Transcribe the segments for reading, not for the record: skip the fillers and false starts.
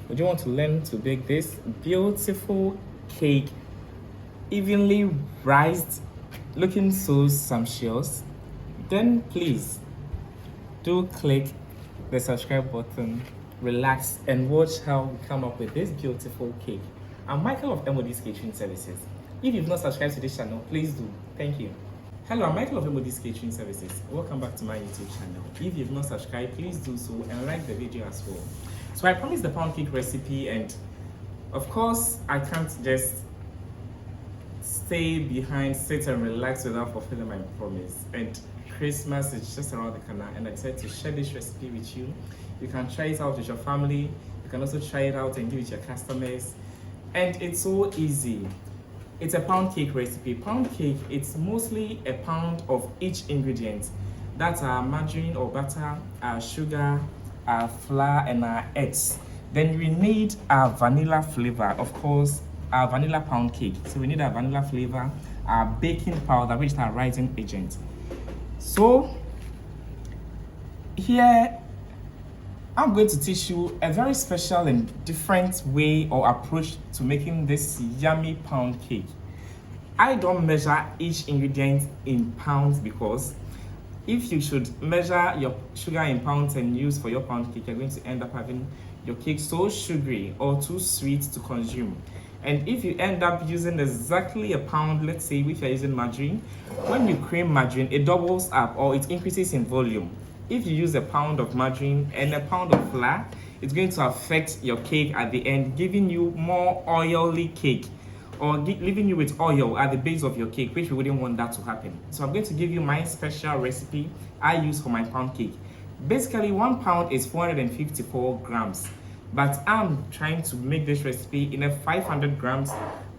Would you want to learn to bake this beautiful cake, evenly rised, looking so sumptuous? Then please do click the subscribe button, relax, and watch how we come up with this beautiful cake. I'm Michael of M.O.D's Catering Services. If you've not subscribed to this channel, please do. Thank you. Hello, I'm Michael of M.O.D's Catering Services. Welcome back to my YouTube channel. If you've not subscribed, please do so and like the video as well. So I promised the pound cake recipe, and of course I can't just stay behind, sit and relax without fulfilling my promise. And Christmas is just around the corner, and I decided to share this recipe with you. You can try it out with your family. You can also try it out and give it to your customers. And it's so easy. It's a pound cake recipe. Pound cake, it's mostly a pound of each ingredient. That's our margarine or butter, our sugar, our flour, and our eggs. Then we need our vanilla flavor, of course, our vanilla pound cake. So we need our vanilla flavor, our baking powder, which is our rising agent. So here I'm going to teach you a very special and different way or approach to making this yummy pound cake. I don't measure each ingredient in pounds, because if you should measure your sugar in pounds and use for your pound cake, you're going to end up having your cake so sugary or too sweet to consume. And if you end up using exactly a pound, let's say if you're using margarine, when you cream margarine, it doubles up or it increases in volume. If you use a pound of margarine and a pound of flour, it's going to affect your cake at the end, giving you more oily cake, or leaving you with oil at the base of your cake, which we wouldn't want that to happen. So I'm going to give you my special recipe I use for my pound cake. Basically, 1 pound is 454 grams, but I'm trying to make this recipe in a 500 grams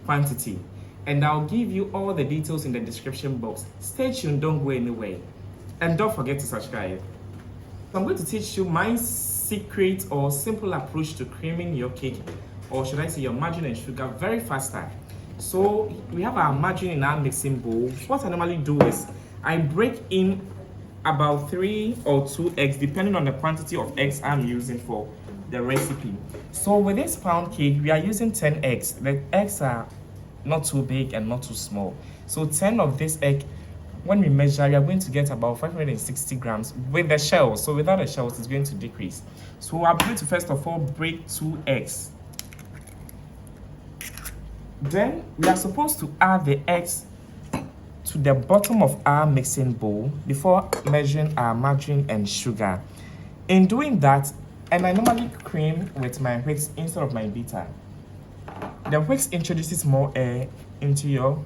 quantity, and I'll give you all the details in the description box. Stay tuned, don't go anywhere, and don't forget to subscribe. So I'm going to teach you my secret or simple approach to creaming your cake, or should I say your margarine and sugar, very faster. So we have our margarine in our mixing bowl. What I normally do is I break in about 3 or 2 eggs, depending on the quantity of eggs I'm using for the recipe. So with this pound cake, we are using 10 eggs. The eggs are not too big and not too small. So 10 of this egg, when we measure, we are going to get about 560 grams with the shells. So without the shells, it's going to decrease. So I'm going to first of all break 2 eggs. Then we are supposed to add the eggs to the bottom of our mixing bowl before measuring our margarine and sugar. In doing that, and I normally cream with my whisk instead of my beater. The whisk introduces more air into your...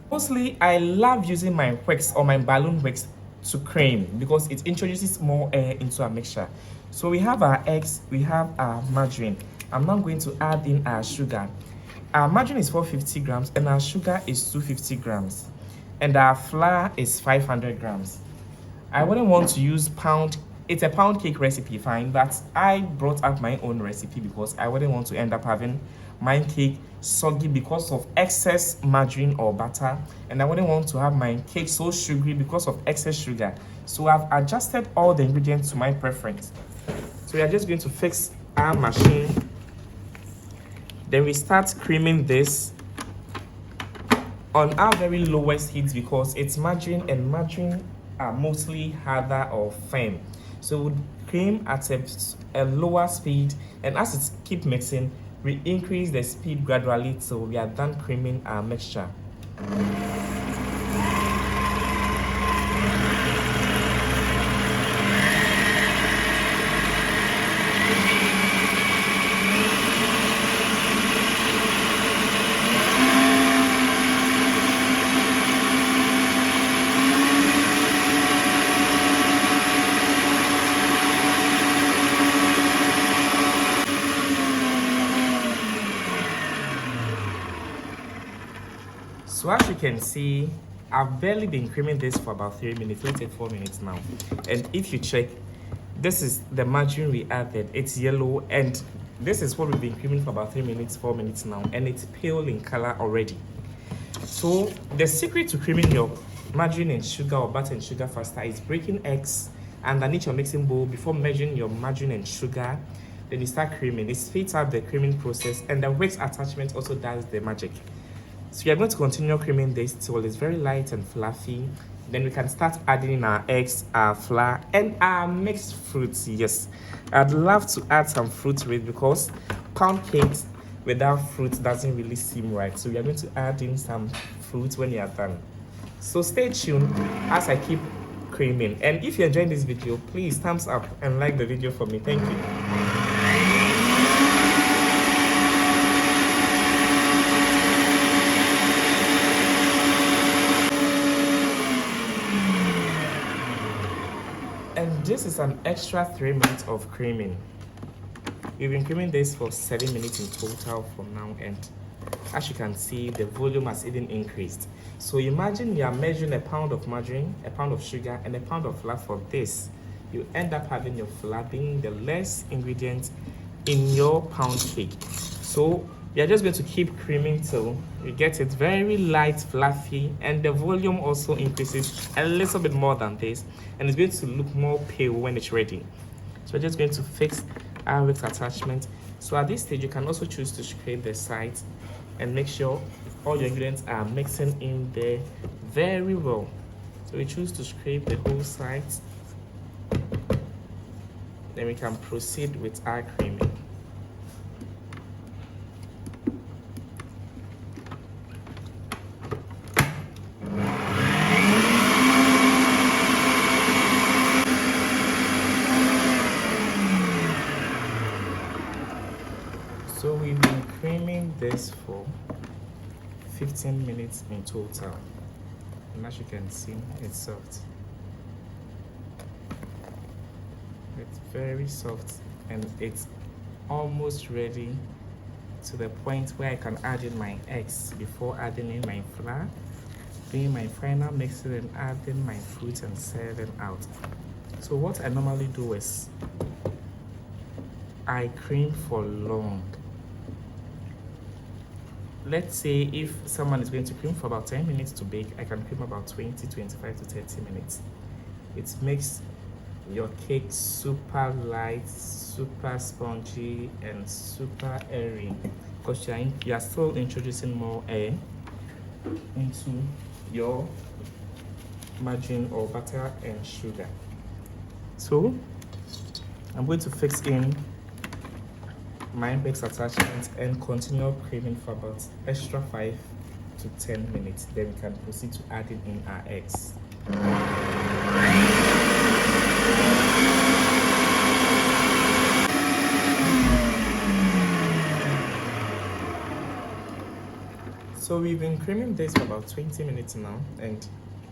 Mostly, I love using my whisk or my balloon whisk to cream because it introduces more air into our mixture. So we have our eggs, we have our margarine. I'm now going to add in our sugar. Our margarine is 450 grams and our sugar is 250 grams. And our flour is 500 grams. I wouldn't want to use pound. It's a pound cake recipe, fine, but I brought up my own recipe because I wouldn't want to end up having my cake soggy because of excess margarine or butter, and I wouldn't want to have my cake so sugary because of excess sugar. So I've adjusted all the ingredients to my preference. So we are just going to fix our machine. Then we start creaming this on our very lowest heat because it's margarine, and margarine are mostly harder or firm. So we cream at a lower speed, and as it keeps mixing, we increase the speed gradually till we are done creaming our mixture. So as you can see, I've barely been creaming this for about 3 minutes, let's say 4 minutes now. And if you check, this is the margarine we added. It's yellow, and this is what we've been creaming for about 3 minutes, 4 minutes now, and it's pale in color already. So the secret to creaming your margarine and sugar or butter and sugar faster is breaking eggs underneath your mixing bowl before measuring your margarine and sugar Then you start creaming. It speeds up the creaming process, and the wax attachment also does the magic. So we are going to continue creaming this till it's very light and fluffy. Then we can start adding in our eggs, our flour, and our mixed fruits. Yes, I'd love to add some fruit to it because pound cakes without fruit doesn't really seem right. So we are going to add in some fruit when you are done. So stay tuned as I keep creaming. And if you're enjoying this video, please thumbs up and like the video for me. Thank you. And this is an extra 3 minutes of creaming. We've been creaming this for 7 minutes in total from now, and as you can see, the volume has even increased. So imagine you are measuring a pound of margarine, a pound of sugar, and a pound of flour for this. You end up having your flour being the less ingredients in your pound cake. So you're just going to keep creaming till you get it very light, fluffy, and the volume also increases a little bit more than this, and it's going to look more pale when it's ready. So we're just going to fix our wax attachment. So at this stage, you can also choose to scrape the sides and make sure all your ingredients are mixing in there very well. So we choose to scrape the whole sides. Then we can proceed with our creaming. So we've been creaming this for 15 minutes in total, and as you can see, it's soft. It's very soft, and it's almost ready to the point where I can add in my eggs before adding in my flour, doing my final mixing and adding my fruit and serving out. So what I normally do is I cream for long. Let's say if someone is going to cream for about 10 minutes to bake, I can cream about 20, 25 to 30 minutes. It makes your cake super light, super spongy, and super airy because you are still introducing more air into your margarine or butter and sugar. So I'm going to fix in my wax attachment and continue creaming for about extra 5 to 10 minutes. Then we can proceed to adding in our eggs. So we've been creaming this for about 20 minutes now, and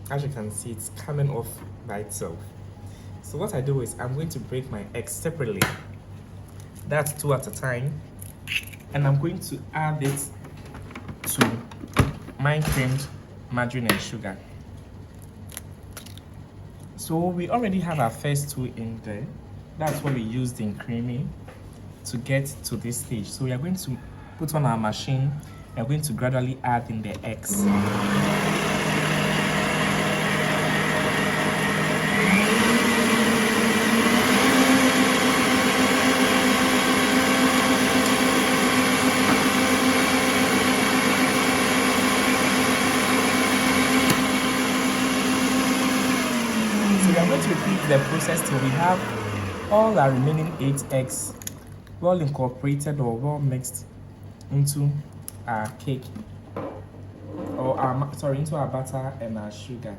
as you can see, it's coming off by itself. So what I do is I'm going to break my eggs separately. That's 2 at a time, and I'm going to add it to my creamed margarine and sugar. So we already have our first 2 in there. That's what we used in creaming to get to this stage. So we are going to put on our machine. We are going to gradually add in the eggs. We are going to repeat the process till we have all our remaining 8 eggs well incorporated or well mixed into our cake, or into our butter and our sugar.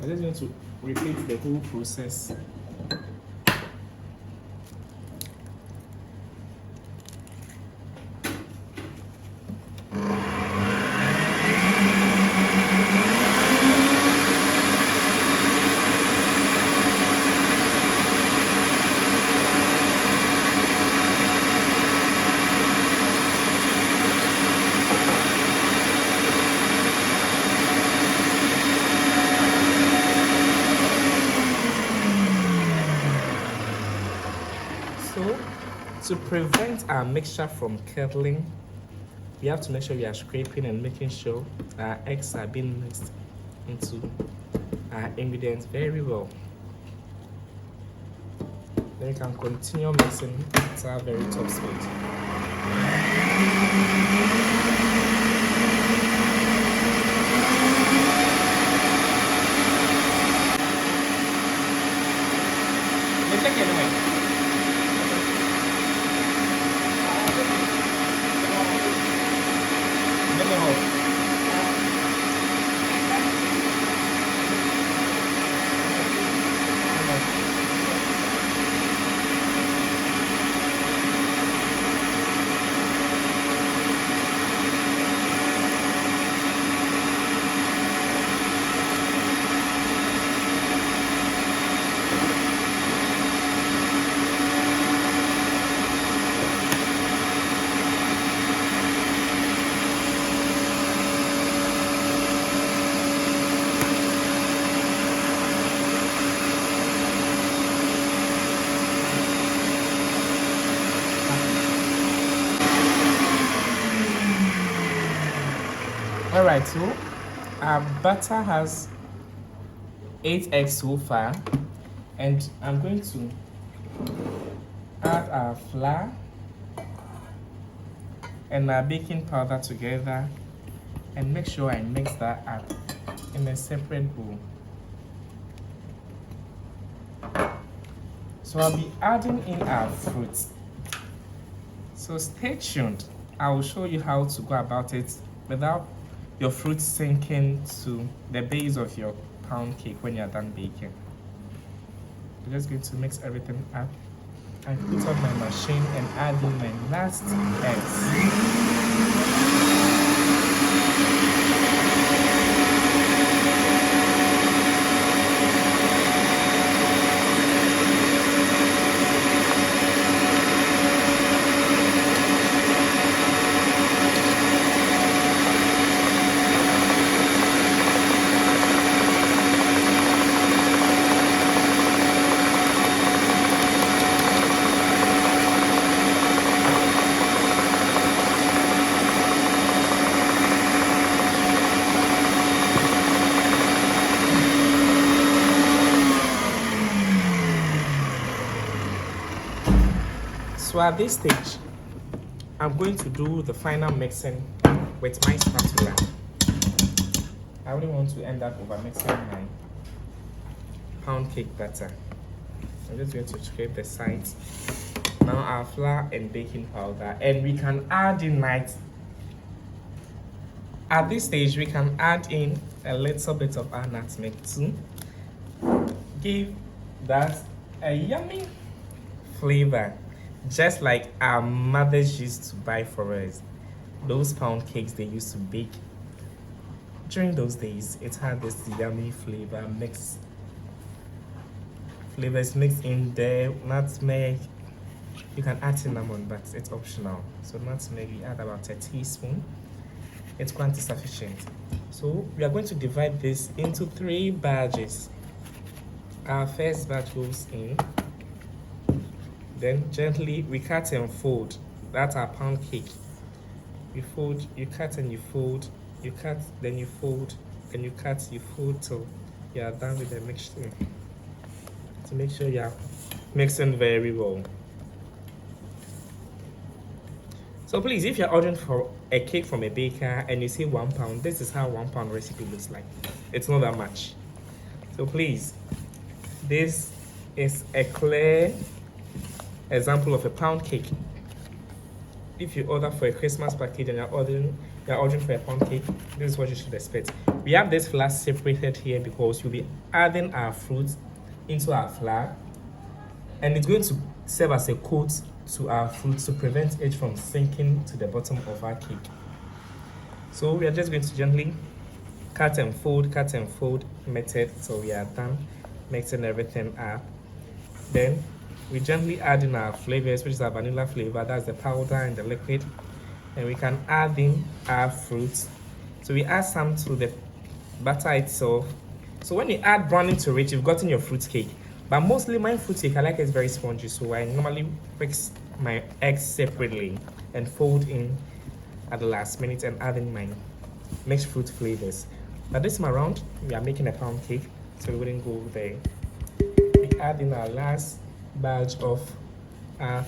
We're just going to repeat the whole process. To prevent our mixture from curdling, we have to make sure we are scraping and making sure our eggs are being mixed into our ingredients very well. Then you can continue mixing at a very top speed. Check it anyway. Let me hold. Alright, so our butter has 8 eggs so far, and I'm going to add our flour and our baking powder together and make sure I mix that up in a separate bowl. So I'll be adding in our fruits. So stay tuned. I will show you how to go about it without your fruit sinking to the base of your pound cake when you're done baking. I'm just going to mix everything up and put on my machine and add in my last eggs. So at this stage, I'm going to do the final mixing with my spatula. I really want to end up over mixing my pound cake batter. I'm just going to scrape the sides. Now our flour and baking powder, and we can add in at this stage we can add in a little bit of our nutmeg too. Give that a yummy flavor, just like our mothers used to buy for us. Those pound cakes they used to bake during those days, it had this yummy flavors mixed in there. Nutmeg, you can add cinnamon, but it's optional. So nutmeg, we add about a teaspoon. It's quite sufficient. So we are going to divide this into 3 batches. Our first batch goes in. Then gently we cut and fold. That's our pound cake. You fold, you cut and you fold, you cut, then you fold, then you cut, you fold till you are done with the mixture. To make sure you are mixing very well. So please, if you're ordering for a cake from a baker and you say £1, this is how £1 recipe looks like. It's not that much. So please, this is a clear example of a pound cake. If you order for a Christmas package and you're ordering for a pound cake, this is what you should expect. We have this flour separated here because we'll be adding our fruits into our flour, and it's going to serve as a coat to our fruits to prevent it from sinking to the bottom of our cake. So we are just going to gently cut and fold method till we are done mixing everything up. Then we gently add in our flavors, which is our vanilla flavor, that's the powder and the liquid, and we can add in our fruits. So we add some to the batter itself. So when you add browning to it, you've gotten your fruit cake. But mostly my fruit cake, I like it very spongy, so I normally mix my eggs separately and fold in at the last minute and add in my mixed fruit flavors. But this time around, we are making a pound cake. so we wouldn't go there. We add in our last batch of our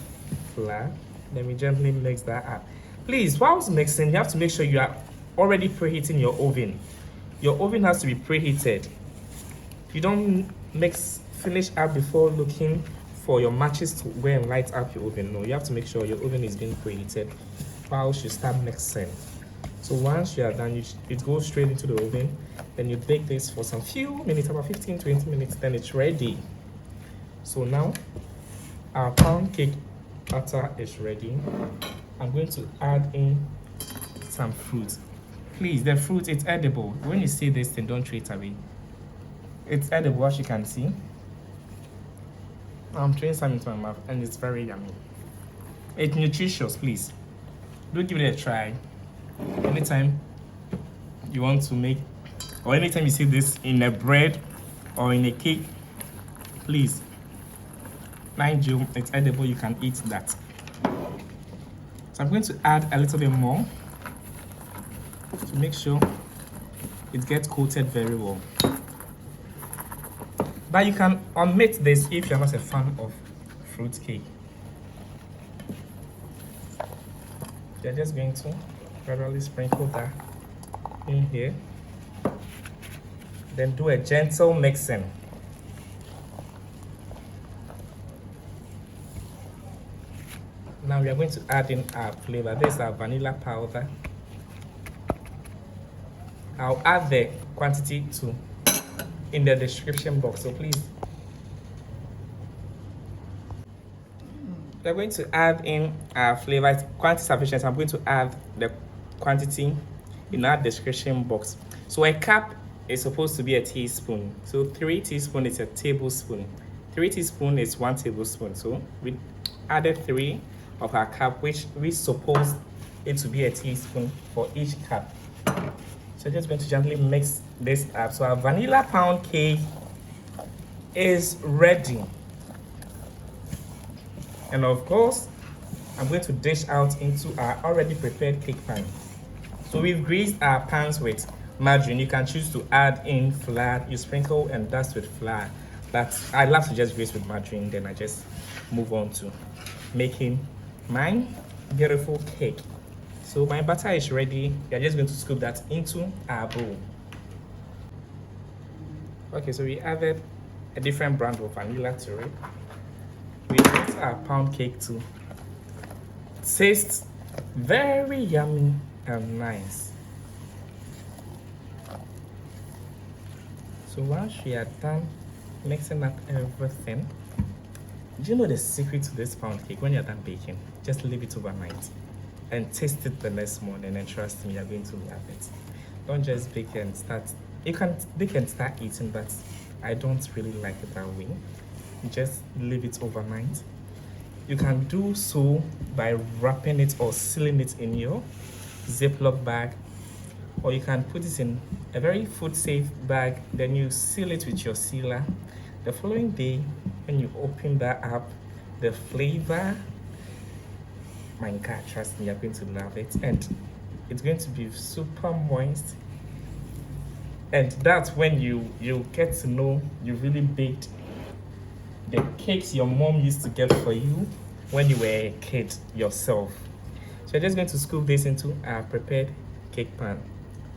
flour. Then we gently mix that up. Please, whilst mixing, you have to make sure you are already preheating your oven. Your oven has to be preheated. You don't finish up before looking for your matches to go and light up your oven. No, you have to make sure your oven is being preheated whilst you start mixing. So once you are done, it goes straight into the oven. Then you bake this for some few minutes, about 15-20 minutes, then it's ready. So now our pound cake batter is ready. I'm going to add in some fruit. Please, the fruit, it's edible. When you see this thing, don't throw it away. It's edible, as you can see. I'm throwing some into my mouth and it's very yummy. It's nutritious, please. Do give it a try. Anytime you want to make, or anytime you see this in a bread or in a cake, please, mind you, it's edible, you can eat that. So I'm going to add a little bit more to make sure it gets coated very well. But you can omit this if you're not a fan of fruit cake. You're just going to gradually sprinkle that in here. Then do a gentle mixing. Now we are going to add in our flavor. This is our vanilla powder. I'll add the quantity to in the description box, so please. We're going to add in our flavors. Quantity sufficient. I'm going to add the quantity in our description box. So a cup is supposed to be a teaspoon. So 3 teaspoons is a tablespoon. 3 teaspoons is 1 tablespoon. So we added 3 of our cup, which we suppose it to be a teaspoon for each cup. So just going to gently mix this up. So our vanilla pound cake is ready. And of course, I'm going to dish out into our already prepared cake pan. So we've greased our pans with margarine. You can choose to add in flour. You sprinkle and dust with flour. But I love to just grease with margarine. Then I just move on to making my beautiful cake. So my batter is ready. We're just going to scoop that into our bowl. Okay, so we added a different brand of vanilla to it. We want our pound cake to taste very yummy and nice. So once we are done mixing up everything, do you know the secret to this pound cake? When you're done baking, just leave it overnight and taste it the next morning, and trust me, you're going to love it. Don't just bake and start. You can bake and start eating, but I don't really like it that way. Just leave it overnight. You can do so by wrapping it or sealing it in your Ziploc bag, or you can put it in a very food safe bag, then you seal it with your sealer. The following day, when you open that up, the flavor, my God, trust me, you're going to love it, and it's going to be super moist. And that's when you get to know you really baked the cakes your mom used to get for you when you were a kid yourself. So you're just going to scoop this into our prepared cake pan.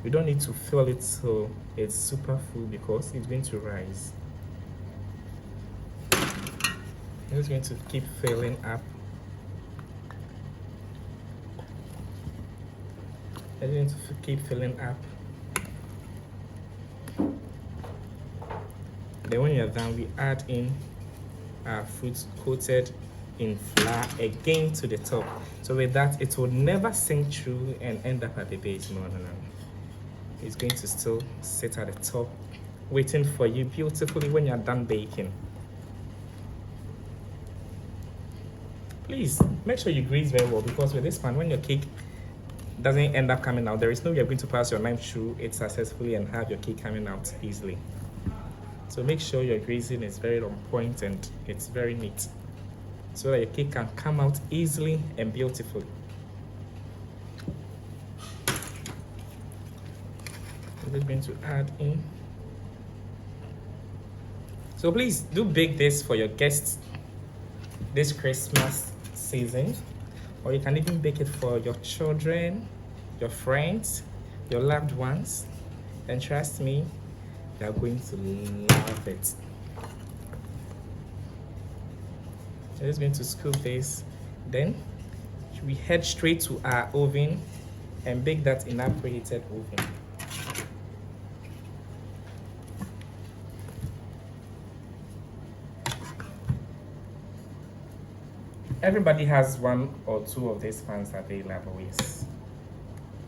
We don't need to fill it so it's super full because it's going to rise. I'm just going to keep filling up. I'm going to keep filling up. Then when you're done, we add in our fruits coated in flour again to the top. So with that, it will never sink through and end up at the base. No. It's going to still sit at the top, waiting for you beautifully when you're done baking. Please make sure you grease very well, because with this pan, when your cake doesn't end up coming out, there is no way you're going to pass your knife through it successfully and have your cake coming out easily. So make sure your greasing is very on point and it's very neat, so that your cake can come out easily and beautifully. I'm just going to add in So please do bake this for your guests this Christmas season, or you can even bake it for your children, your friends, your loved ones, and trust me, they are going to love it. I'm just going to scoop this, then we head straight to our oven and bake that in our preheated oven. Everybody has one or two of these pans available, yes.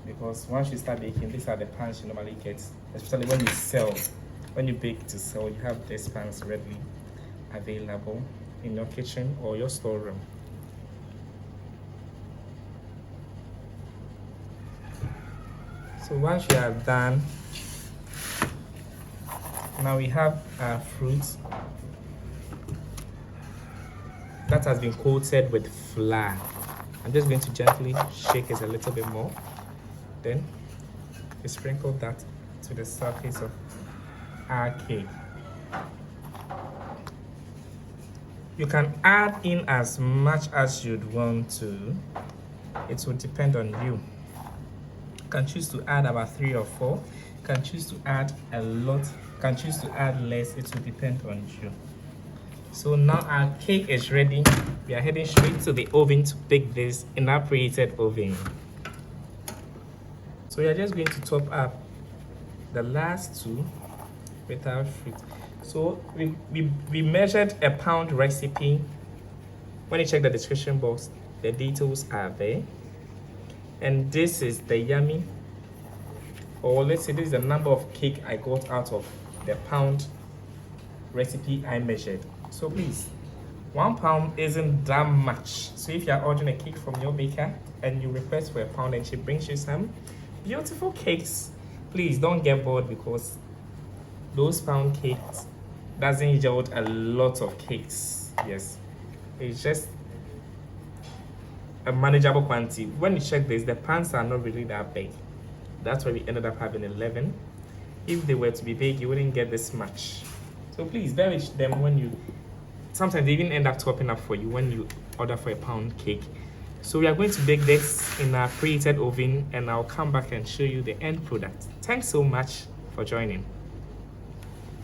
Because once you start baking, these are the pans you normally get, especially when you sell. When you bake to sell, you have these pans readily available in your kitchen or your storeroom. So once you are done, now we have our fruit that has been coated with flour. I'm just going to gently shake it a little bit more. Then we sprinkle that to the surface of our cake. You can add in as much as you'd want to. It will depend on you. You can choose to add about 3 or 4. You can choose to add a lot. You can choose to add less. It will depend on you. So now our cake is ready. We are heading straight to the oven to bake this in our preheated oven. So we are just going to top up the last 2 with our fruit. So we measured a pound recipe. When you check the description box, the details are there. And this is the yummy, or let's say this is the number of cake I got out of the pound recipe I measured. So please, 1 pound isn't that much. So if you're ordering a cake from your baker and you request for a pound and she brings you some beautiful cakes, please don't get bored, because those pound cakes doesn't yield a lot of cakes. Yes, it's just a manageable quantity. When you check this, the pans are not really that big. That's why we ended up having 11. If they were to be big, you wouldn't get this much. So please bear with them when you, sometimes they even end up topping up for you when you order for a pound cake. So we are going to bake this in our preheated oven, and I'll come back and show you the end product. Thanks so much for joining.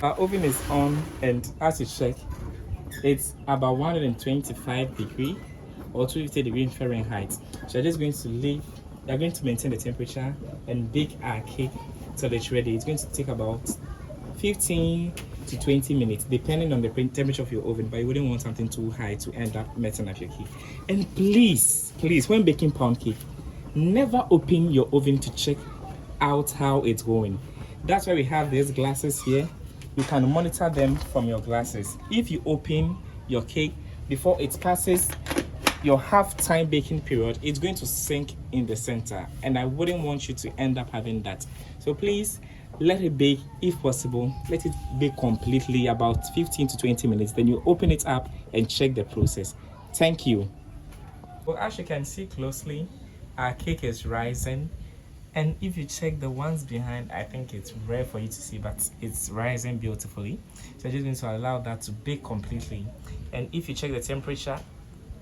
Our oven is on, and as you check, it's about 125 degrees or 250 degrees Fahrenheit. So we're just going to leave, we're going to maintain the temperature and bake our cake till it's ready. It's going to take about 15 to 20 minutes depending on the temperature of your oven, but you wouldn't want something too high to end up messing up your cake. And please when baking pound cake, never open your oven to check out how it's going. That's why we have these glasses here. You can monitor them from your glasses. If you open your cake before it passes your half-time baking period, it's going to sink in the center, and I wouldn't want you to end up having that. So please let it bake. If possible, let it bake completely, about 15 to 20 minutes. Then you open it up and check the process. Thank you. Well, as you can see closely, our cake is rising, and if you check the ones behind, I think it's rare for you to see, but it's rising beautifully. So I'm just going to allow that to bake completely. And if you check the temperature,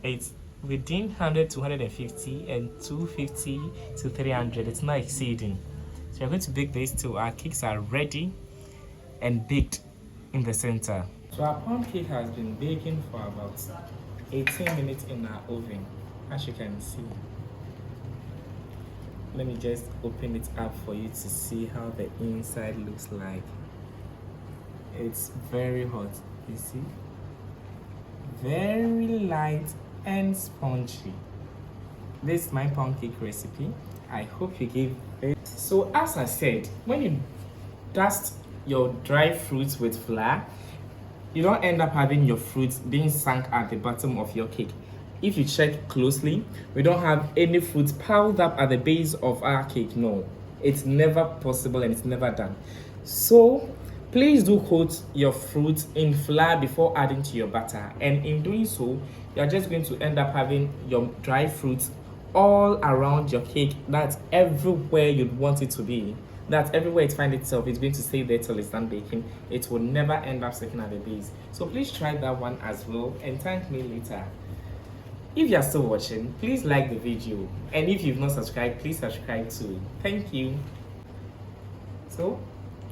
it's within 100 to 150 and 250 to 300. It's not exceeding. So we're going to bake this till our cakes are ready and baked in the center. So our pound cake has been baking for about 18 minutes in our oven, as you can see. Let me just open it up for you to see how the inside looks like. It's very hot, you see? Very light and spongy. This is my pound cake recipe. I hope you gave it. So as I said, when you dust your dry fruits with flour, you don't end up having your fruits being sunk at the bottom of your cake. If you check closely, we don't have any fruits piled up at the base of our cake. No, it's never possible and it's never done. So please do coat your fruit in flour before adding to your batter, and in doing so, you're just going to end up having your dry fruits all around your cake. That's everywhere you'd want it to be. that everywhere it finds itself, it's going to stay there till it's done baking. It will never end up sticking at the base. So please try that one as well and thank me later. If you are still watching, please like the video, and if you've not subscribed, please subscribe too. Thank you. So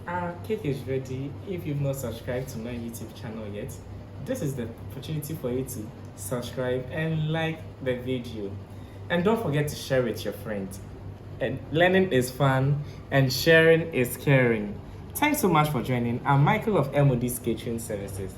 our cake is ready. If you've not subscribed to my YouTube channel yet, this is the opportunity for you to subscribe and like the video, and don't forget to share with your friends. And learning is fun and sharing is caring. Thanks so much for joining. I'm Michael of M.O.D Catering Services.